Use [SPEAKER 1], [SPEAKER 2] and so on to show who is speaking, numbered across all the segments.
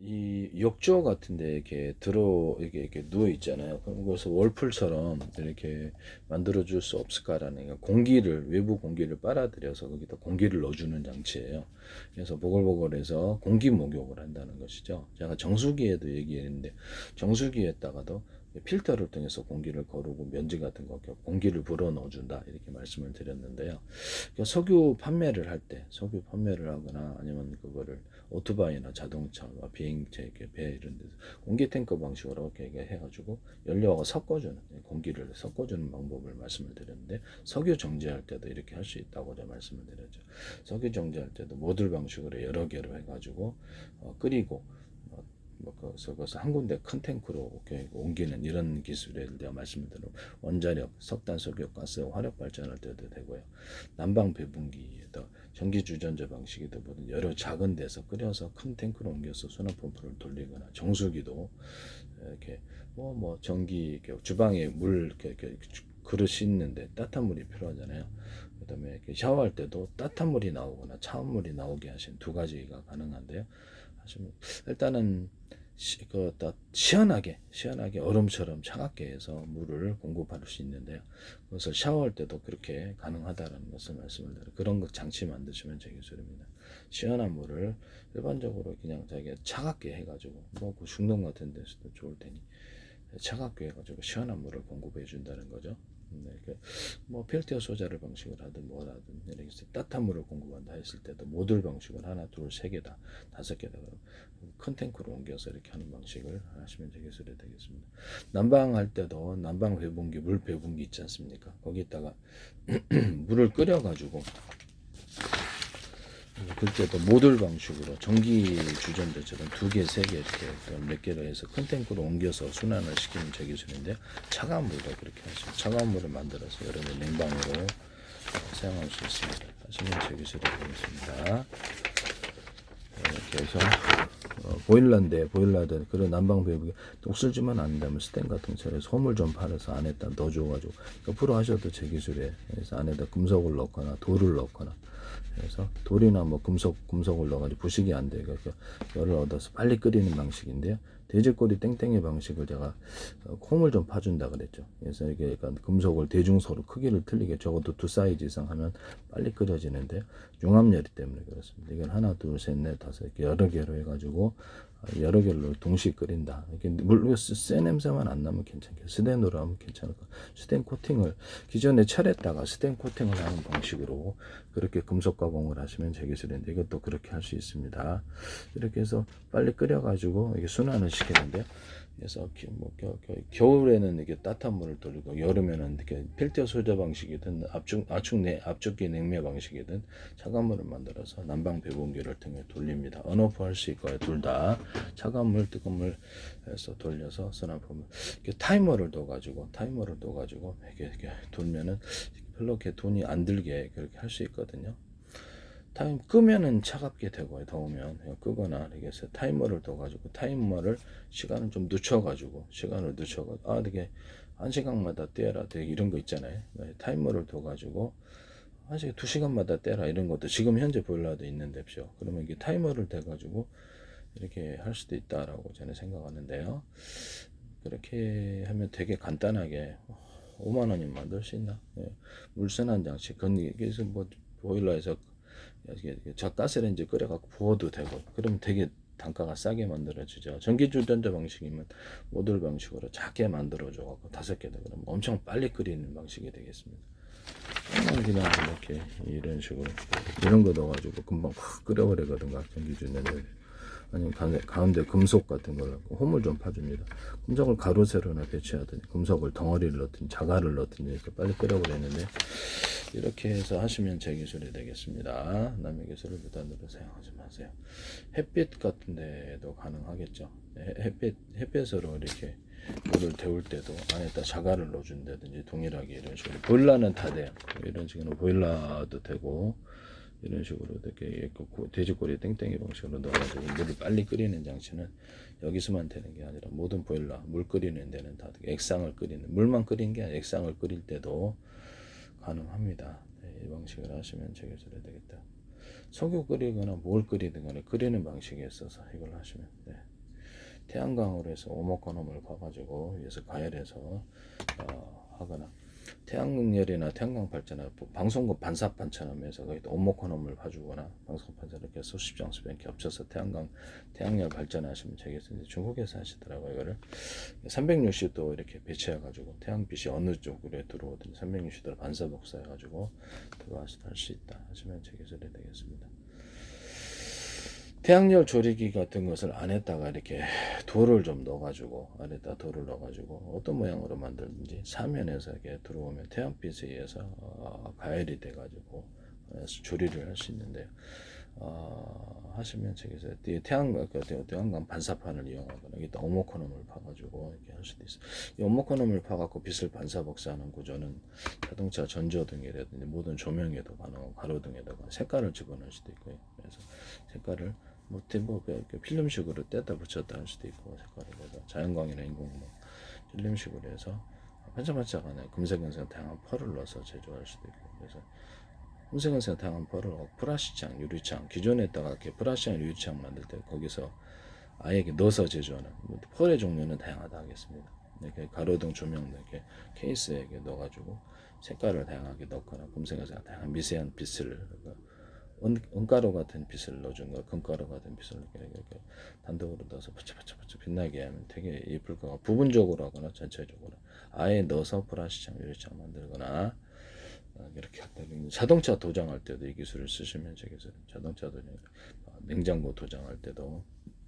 [SPEAKER 1] 이 욕조 같은데 이렇게 이렇게 누워 있잖아요. 그럼 거기서 월풀처럼 이렇게 만들어 줄 수 없을까라는, 그러니까 외부 공기를 빨아들여서 거기다 공기를 넣어주는 장치예요. 그래서 보글보글해서 공기 목욕을 한다는 것이죠. 제가 정수기에도 얘기했는데, 정수기에다가도 필터를 통해서 공기를 거르고 먼지 같은 거 공기를 불어 넣어준다, 이렇게 말씀을 드렸는데요. 그러니까 석유 판매를 하거나 아니면 그거를 오토바이나 자동차, 비행체, 배 이런 데서 공기 탱커 방식으로 이렇게 해가지고 연료하고 공기를 섞어주는 방법을 말씀을 드렸는데, 석유 정제할 때도 이렇게 할 수 있다고 제가 말씀을 드렸죠. 석유 정제할 때도 모듈 방식으로 여러 개로 해가지고 끓이고, 그것을 한 군데 큰 탱크로 옮기는 이런 기술에 대한 말씀을 드리고, 원자력, 석탄, 석유, 가스, 화력 발전할 때도 되고요. 난방 배분기에도 전기 주전자 방식에도 모든 여러 작은 데서 끓여서 큰 탱크로 옮겨서 순환 펌프를 돌리거나, 정수기도 이렇게 전기 이렇게 주방에 물 이렇게 그릇이 있는데 따뜻한 물이 필요하잖아요. 그다음에 이렇게 샤워할 때도 따뜻한 물이 나오거나 차운 물이 나오게 하시는 두 가지가 가능한데요. 하시면 일단은 시원하게 얼음처럼 차갑게 해서 물을 공급할 수 있는데요. 그것을 샤워할 때도 그렇게 가능하다는 것을 말씀을 드려요. 그런 것 장치 만드시면 제 기술입니다. 시원한 물을 일반적으로 그냥 자기가 차갑게 해가지고, 그 중동 같은 데서도 좋을 테니 차갑게 해가지고 시원한 물을 공급해 준다는 거죠. 네, 필터 소자를 방식을 하든 뭐라든 이렇게 따뜻한 물을 공급한다 했을 때도 모듈 방식을 하나, 둘, 세 개다, 다섯 개다, 큰 탱크로 옮겨서 이렇게 하는 방식을 하시면 되겠습니다. 난방할 때도 난방 배분기, 물 배분기 있지 않습니까? 거기다가 물을 끓여가지고, 그때도 모듈 방식으로 전기 주전자처럼 두 개, 세 개 이렇게 몇 개로 해서 큰 탱크로 옮겨서 순환을 시키는 제 기술인데요. 차가운 물도 그렇게 하시면 차가운 물을 만들어서 여러분 냉방으로 사용할 수 있습니다. 하시면 제 기술이 되겠습니다. 이렇게 해서 보일러인데 그런 난방 배부게 녹슬지만 않는다면 스텐 같은 차에 소물 좀 팔아서 안에다 넣어줘가지고 옆으로 하셔도 제 기술에, 그래서 안에다 금속을 넣거나 돌을 넣거나, 그래서 돌이나 금속을 넣어가지고 부식이 안 되게 열을 얻어서 빨리 끓이는 방식인데요. 돼지꼬리 땡땡이 방식을 제가 콩을 좀 파준다 그랬죠. 그래서 이게 약간 금속을 대중소로 크기를 틀리게 적어도 2 사이즈 이상 하면 빨리 끓여지는데, 융합열이 때문에 그렇습니다. 이건 하나, 둘, 셋, 넷, 다섯 이렇게 여러 개로 해가지고 여러 개로 동시에 끓인다. 이렇게 물론 쎄 냄새만 안 나면 괜찮겠어요. 스텐으로 하면 괜찮을 것 같아요. 스텐 코팅을 기존에 철에다가 스텐 코팅을 하는 방식으로 그렇게 금속 가공을 하시면 제 기술인데, 이것도 그렇게 할 수 있습니다. 이렇게 해서 빨리 끓여가지고 이게 순환을 시키는데요. 그래서 겨울에는 이렇게 따뜻한 물을 돌리고, 여름에는 이렇게 필터 소자 방식이든 압축기 냉매 방식이든 차가운 물을 만들어서 난방 배분기를 통해 돌립니다. 온오프 할 수 있고요. 둘 다 차가운 물, 뜨거운 물 해서 돌려서 순환품을 타이머를 둬가지고 이렇게 돌면은 별로 이렇게 돈이 안 들게 그렇게 할 수 있거든요. 끄면은 차갑게 되고, 더우면 끄거나 이렇게 해서 타이머를 둬가지고, 시간을 좀 늦춰가지고, 되게 1시간마다 떼라, 되게 이런 거 있잖아요. 타이머를 둬가지고 2시간마다 떼라, 이런 것도 지금 현재 보일러도 있는데요. 그러면 이게 타이머를 대가지고 이렇게 할 수도 있다라고 저는 생각하는데요. 그렇게 하면 되게 간단하게 5만 원이면 만들 수 있나? 물순환 장치, 그래서 보일러에서 가스레인지 끓여갖고 부어도 되고, 그러면 되게 단가가 싸게 만들어지죠. 전기주전자 방식이면 모듈 방식으로 작게 만들어줘갖고 5개 되고, 그러면 엄청 빨리 끓이는 방식이 되겠습니다. 그냥 이렇게 이런 식으로 이런 거 넣어가지고 금방 확 끓여버리거든요. 전기주전자. 아니면 가운데 금속 같은 걸 넣고 홈을 좀 파줍니다. 금속을 가로 세로나 배치하든지, 금속을 덩어리를 넣든지 자갈을 넣든지 이렇게 빨리 끓여버리는데, 이렇게 해서 하시면 제 기술이 되겠습니다. 남의 기술을 무단으로 사용하지 마세요. 햇빛 같은 데도 가능하겠죠. 햇빛으로 이렇게 물을 데울 때도 안에다 자갈을 넣어준다든지 동일하게 이런 식으로, 보일러는 다 돼요. 이런 식으로 보일러도 되고, 이런 식으로 이렇게 돼지꼬리 땡땡이 방식으로 넣어가지고 물을 빨리 끓이는 장치는 여기서만 되는 게 아니라 모든 보일러 물 끓이는 데는 다 물만 끓이는 게 아니라 액상을 끓일 때도 가능합니다. 이 방식을 하시면 제기술이 되겠다. 석유 끓이거나 뭘 끓이든 간에 끓이는 방식에 있어서 이걸 하시면 돼. 태양광으로 해서 오목건홈을 봐가지고 위에서 가열해서 하거나 태양열이나 태양광 발전이나 방송국 반사판처럼 해서 거기다 오목건홈을 봐주거나 방송판처럼 이렇게 수십 장 수백 겹쳐서 태양열 발전하시면 되겠습니다. 중국에서 하시더라고요. 이거를 360도 이렇게 배치해가지고 태양빛이 어느 쪽으로 들어오든지 360도로 반사 복사해가지고 그거 할 수 있다 하시면 제 기술이 되겠습니다. 태양열 조리기 같은 것을 안에다가 이렇게 돌을 좀 넣어가지고 안에다 돌을 넣어가지고 어떤 모양으로 만들든지 사면에서 이렇게 들어오면 태양빛에 의해서 가열이 돼가지고 조리를 할 수 있는데요. 하시면 저기서 태양광 반사판을 이용하거나 여기다 오모코놈을 파가지고 이렇게 할 수도 있어요. 이 오모코놈을 파갖고 빛을 반사 복사하는 구조는 자동차 전조등이라든지 모든 조명에도 가능하고 가로등에도 색깔을 집어넣을 수도 있고요. 그래서 색깔을 뭐 필름식으로 떼다 붙였다 할 수도 있고 색깔을 해서 자연광이나 인공광 필름식으로 해서 반짝반짝하는 금색은색 다양한 펄을 넣어서 제조할 수도 있고 그래서 금색은색 다양한 펄을 프라시창, 유리창 기존에다가 이렇게 프라시창, 유리창 만들 때 거기서 아예 이렇게 넣어서 제조하는 펄의 종류는 다양하다 하겠습니다. 이렇게 가로등 조명 이렇게 케이스에 이렇게 넣어가지고 색깔을 다양하게 넣거나 금색은색 다양한 미세한 빛을 은가루 같은 빛을 넣어준 거, 금가루 같은 빛을 이렇게 단독으로 넣어서 반짝반짝 빛나게 하면 되게 예쁠 거고 부분적으로 하거나 전체적으로 아예 넣어서 프라시창, 유리창 만들거나 이렇게 할 때 자동차 도장할 때도 이 기술을 쓰시면 되겠어요. 자동차 도장, 냉장고 도장할 때도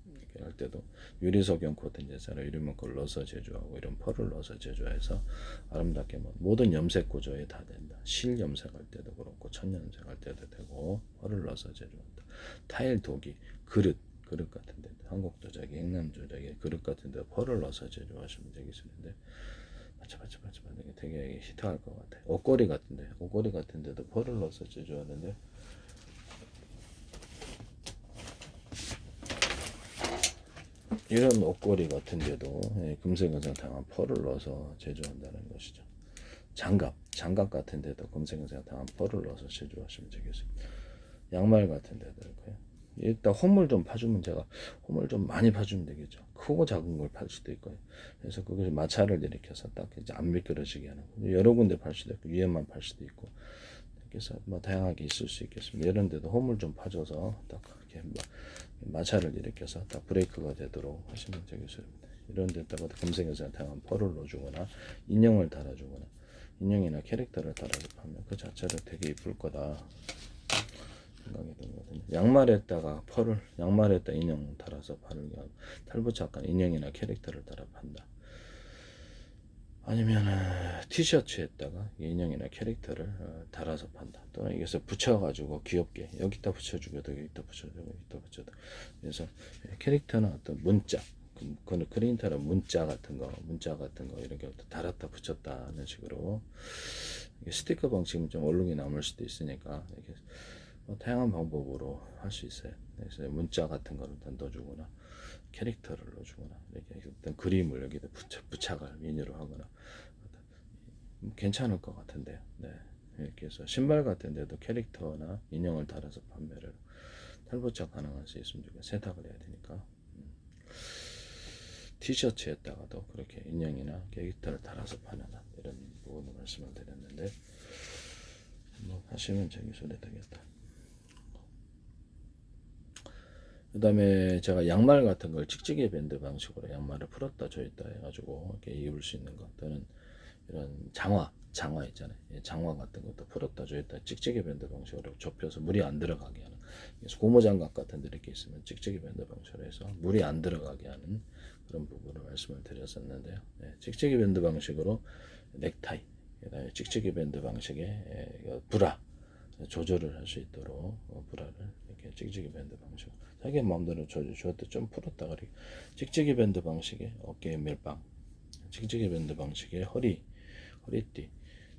[SPEAKER 1] 이렇게 할 때도 유리석영 코팅 제사를 이런 걸 넣어서 제조하고 이런 펄을 넣어서 제조해서 아름답게 모든 염색 구조에 다 된다. 실 염색할 때도 그렇고 천 염색할 때도 되고 펄을 넣어서 제조한다. 타일 도기, 그릇 같은데 한국 도자기, 행남 도자기 그릇 같은데 펄을 넣어서 제조하시면 되겠는데. 반짝반짝 되게 히트할 것 같아. 옷걸이 같은데도 펄을 넣어서 제조하는데 이런 옷걸이 같은데도 금색은색 다양한 펄을 넣어서 제조한다는 것이죠. 장갑 같은데도 금색은색 다양한 펄을 넣어서 제조하시면 되겠습니다. 양말 같은데도 이렇게 일단 홈을 좀 파주면 제가 홈을 좀 많이 파주면 되겠죠. 크고 작은 걸 팔 수도 있고요. 그래서 그것이 마찰을 일으켜서 딱 이제 안 미끄러지게 하는 거. 여러 군데 팔 수도 있고 위에만 팔 수도 있고. 그래서 뭐 다양하게 있을 수 있겠습니다. 이런 데도 홈을 좀 파줘서 딱 이렇게 마찰을 일으켜서 딱 브레이크가 되도록 하시면 되겠습니다. 이런 데다가 금색에서 다양한 펄을 넣어주거나 인형을 달아주거나 인형이나 캐릭터를 달아서 파면 그 자체로 되게 이쁠 거다. 생각이 들거든요. 양말에다 인형 달아서 파는 게 탈부착한 인형이나 캐릭터를 달아 판다. 아니면 티셔츠에다가 인형이나 캐릭터를 달아서 판다. 또는 이것을 붙여가지고 귀엽게 여기다 붙여주고도 여기다 붙여주고 여기다 붙여도 그래서 캐릭터는 어떤 문자 그 크린터는 문자 같은 거 이렇게 달았다 붙였다 하는 식으로 스티커 방식은 좀 얼룩이 남을 수도 있으니까 이렇게 다양한 방법으로 할 수 있어요. 그래서 문자 같은 거를 넣어주거나 캐릭터를 넣어주거나 이렇게 어떤 그림을 여기다 부착을 미니로 하거나 괜찮을 것 같은데요. 네. 이렇게 해서 신발 같은 데도 캐릭터나 인형을 달아서 판매를 탈부착 가능할 수 있으면 좋겠어요. 세탁을 해야 되니까. 티셔츠에다가도 그렇게 인형이나 캐릭터를 달아서 파는 이런 부분을 말씀을 드렸는데 하시면 재미소리 되겠다. 그 다음에 제가 양말 같은 걸 찍찍이 밴드 방식으로 양말을 풀었다 조였다 해가지고 이렇게 입을 수 있는 것 또는 이런 장화 있잖아요. 장화 같은 것도 풀었다 조였다 찍찍이 밴드 방식으로 좁혀서 물이 안 들어가게 하는 고무장갑 같은 데 이렇게 있으면 찍찍이 밴드 방식으로 해서 물이 안 들어가게 하는 그런 부분을 말씀을 드렸었는데요. 찍찍이 밴드 방식으로 넥타이 그다음에 찍찍이 밴드 방식의 브라 조절을 할 수 있도록 브라를 이렇게 찍찍이 밴드 방식으로 자기 마음대로 조절때 좀 풀었다 그리 찍찍이 밴드 방식의 어깨 밀빵 찍찍이 밴드 방식의 허리띠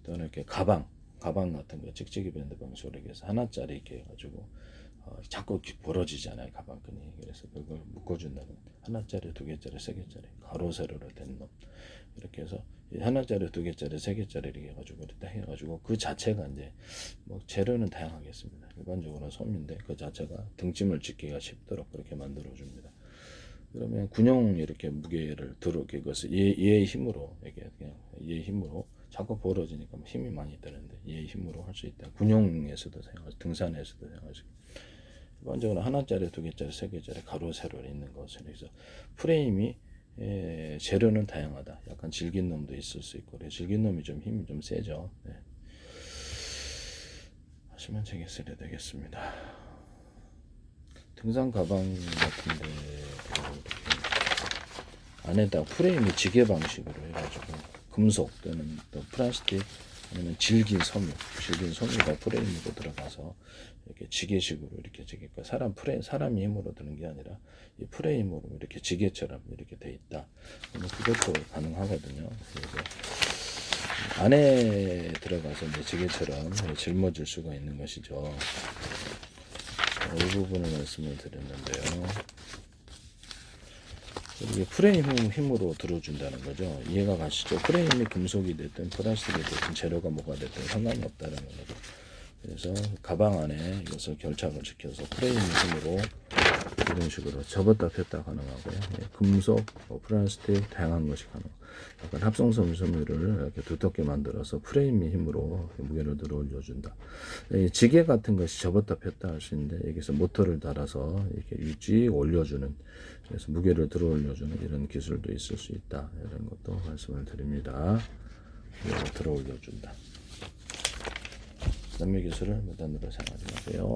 [SPEAKER 1] 또는 이렇게 가방 같은 거 찍찍이 밴드 방식으로 해서 하나짜리 이렇게 해가지고 자꾸 벌어지잖아요 가방끈이. 그래서 그걸 묶어준다는 하나짜리, 두 개짜리, 세 개짜리 가로 세로로 된 놈 이렇게 해서 하나짜리, 두 개짜리, 세 개짜리 이렇게 해가지고 이렇게 해가지고 그 자체가 이제 뭐 재료는 다양하겠습니다. 일반적으로 솜인데 그 자체가 등짐을 짓기가 쉽도록 그렇게 만들어줍니다. 그러면 군용 이렇게 무게를 들어 이것을 얘의 힘으로 이게 그냥 얘의 힘으로 자꾸 벌어지니까 힘이 많이 드는데 얘의 힘으로 할 수 있다. 군용에서도 사용할 수, 등산에서도 사용할 수. 일반적으로 하나짜리, 두 개짜리, 세 개짜리 가로 세로로 있는 것을 그래서 프레임이 재료는 다양하다. 약간 질긴 놈도 있을 수 있고, 그래 질긴 놈이 좀 힘이 좀 세죠. 네. 하시면 되겠어야 되겠습니다. 등산 가방 같은데 안에다 프레임이 지게 방식으로 해가지고 금속 또는 또 플라스틱 아니면 질긴 섬유가 프레임으로 들어가서 이렇게 지게식으로 이렇게 지게가 사람이 힘으로 드는 게 아니라 이 프레임으로 이렇게 지게처럼 이렇게 돼 있다. 그것도 가능하거든요. 그래서 안에 들어가서 이제 지게처럼 짊어질 수가 있는 것이죠. 이 부분을 말씀을 드렸는데요. 이게 프레임 힘으로 들어준다는 거죠. 이해가 가시죠? 프레임이 금속이 됐든 플라스틱이 됐든 재료가 뭐가 됐든 상관이 없다는 거죠. 그래서 가방 안에 이것을 결착을 시켜서 프레임 힘으로 이런 식으로 접었다 폈다 가능하고요. 금속, 플라스틱 다양한 것이 가능합니다. 약간 합성섬유를 이렇게 두텁게 만들어서 프레임의 힘으로 무게를 들어 올려준다. 지게 같은 것이 접었다 폈다 할 수 있는데 여기서 모터를 달아서 이렇게 위치 올려주는, 그래서 무게를 들어 올려주는 이런 기술도 있을 수 있다. 이런 것도 말씀을 드립니다. 들어 올려준다. 남의 기술을 무단으로 사용하지 마세요.